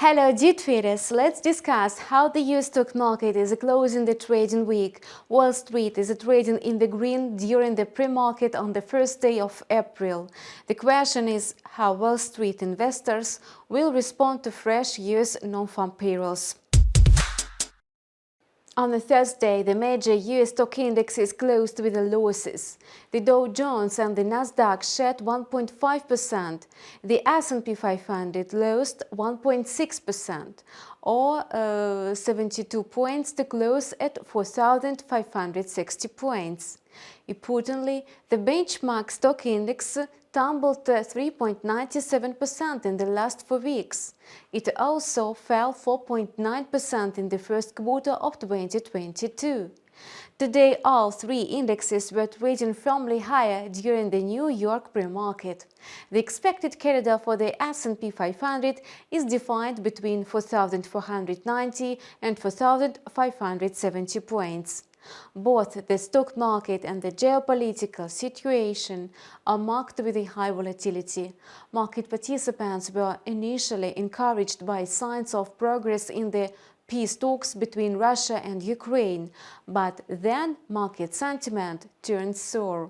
Hello, dear traders. Let's discuss how the US stock market is closing the trading week. Wall Street is trading in the green during the pre-market on the first day of April. The question is how Wall Street investors will respond to fresh US non-farm payrolls. On the Thursday, the major US stock indexes closed with losses. The Dow Jones and the Nasdaq shed 1.5%. The S&P 500 lost 1.6%, or 72 points to close at 4,560 points. Importantly, the benchmark stock index tumbled 3.97% in the last 4 weeks. It also fell 4.9% in the first quarter of 2022. Today, all three indexes were trading firmly higher during the New York pre-market. The expected corridor for the S&P 500 is defined between 4,490 and 4,570 points. Both the stock market and the geopolitical situation are marked with a high volatility. Market participants were initially encouraged by signs of progress in the peace talks between Russia and Ukraine, but then market sentiment turned sour.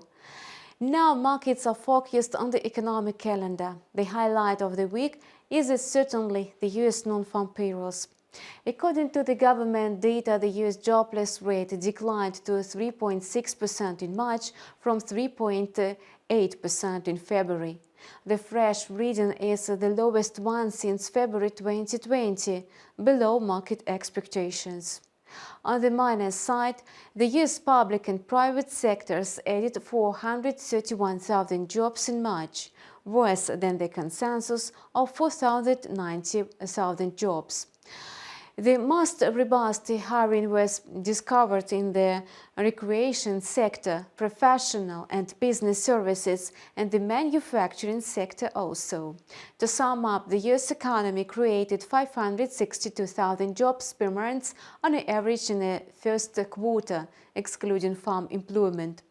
Now markets are focused on the economic calendar. The highlight of the week is certainly the US non-farm payrolls. According to the government data, the US jobless rate declined to 3.6% in March from 3.8% in February. The fresh reading is the lowest one since February 2020, below market expectations. On the minus side, the US public and private sectors added 431,000 jobs in March, worse than the consensus of 490,000 jobs. The most robust hiring was discovered in the recreation sector, professional and business services, and the manufacturing sector also. To sum up, the US economy created 562,000 jobs per month on average in the first quarter, excluding farm employment.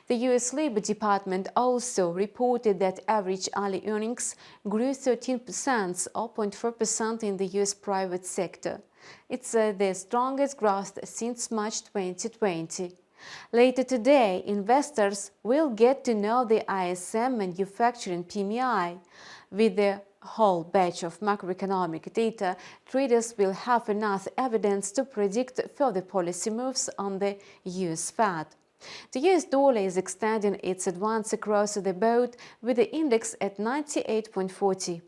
The US Labor Department also reported that average hourly earnings grew 13%, or 0.4% in the US private sector. It's the strongest growth since March 2020. Later today, investors will get to know the ISM manufacturing PMI. With the whole batch of macroeconomic data, traders will have enough evidence to predict further policy moves on the US Fed. The US dollar is extending its advance across the board with the index at 98.40.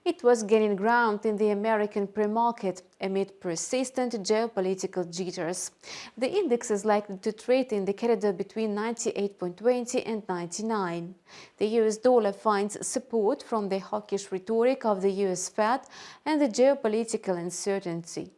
It was gaining ground in the American pre-market amid persistent geopolitical jitters. The index is likely to trade in the corridor between 98.20 and 99. The US dollar finds support from the hawkish rhetoric of the US Fed and the geopolitical uncertainty.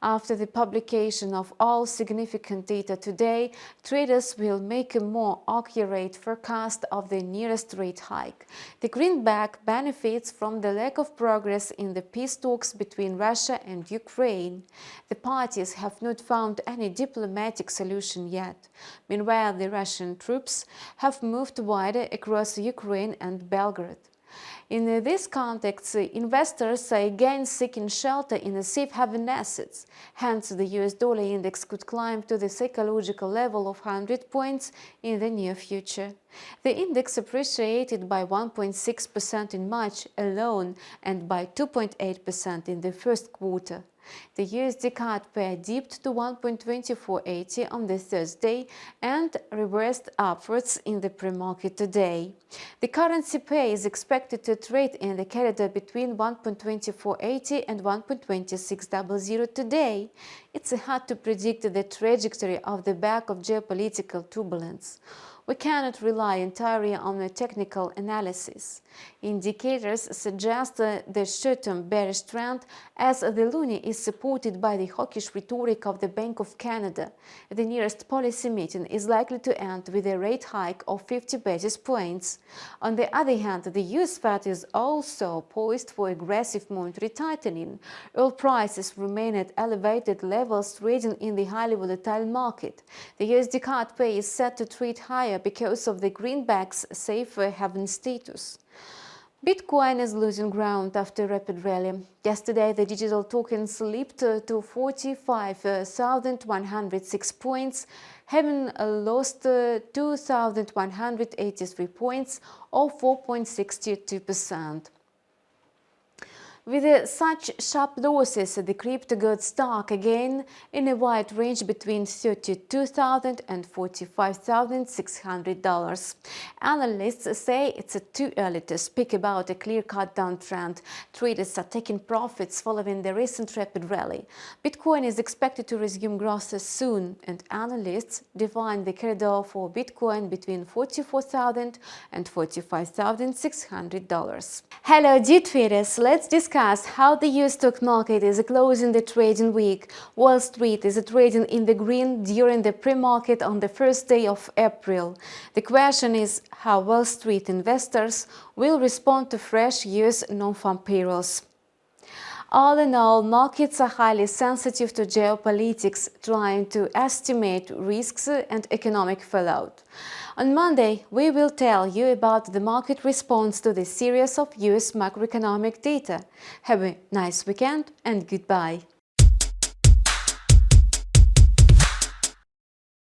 After the publication of all significant data today, traders will make a more accurate forecast of the nearest rate hike. The greenback benefits from the lack of progress in the peace talks between Russia and Ukraine. The parties have not found any diplomatic solution yet. Meanwhile, the Russian troops have moved wider across Ukraine and Belgrade. In this context, investors are again seeking shelter in safe haven assets. Hence, the US dollar index could climb to the psychological level of 100 points in the near future. The index appreciated by 1.6% in March alone and by 2.8% in the first quarter. The USD card pair dipped to 1.2480 on the Thursday and reversed upwards in the pre-market today. The currency pair is expected to trade in the corridor between 1.2480 and 1.2600 today. It's hard to predict the trajectory of the back of geopolitical turbulence. We cannot rely entirely on the technical analysis. Indicators suggest the short-term bearish trend as the loonie is supported by the hawkish rhetoric of the Bank of Canada. The nearest policy meeting is likely to end with a rate hike of 50 basis points. On the other hand, the US Fed is also poised for aggressive monetary tightening. Oil prices remain at elevated levels, trading in the highly volatile market. The USD card pair is set to trade higher because of the greenback's safe haven status. Bitcoin is losing ground after a rapid rally. Yesterday, the digital token slipped to 45,106 points, having lost 2,183 points, or 4.62%. With such sharp losses, the crypto got stuck again in a wide range between $32,000 and $45,600. Analysts say it's too early to speak about a clear-cut downtrend. Traders are taking profits following the recent rapid rally. Bitcoin is expected to resume growth soon, and analysts define the corridor for Bitcoin between $44,000 and $45,600. Hello, dear traders. Let's discuss how the US stock market is closing the trading week. Wall Street is trading in the green during the pre-market on the first day of April. The question is how Wall Street investors will respond to fresh US non-farm payrolls. All in all, markets are highly sensitive to geopolitics, trying to estimate risks and economic fallout. On Monday, we will tell you about the market response to the series of US macroeconomic data. Have a nice weekend and goodbye.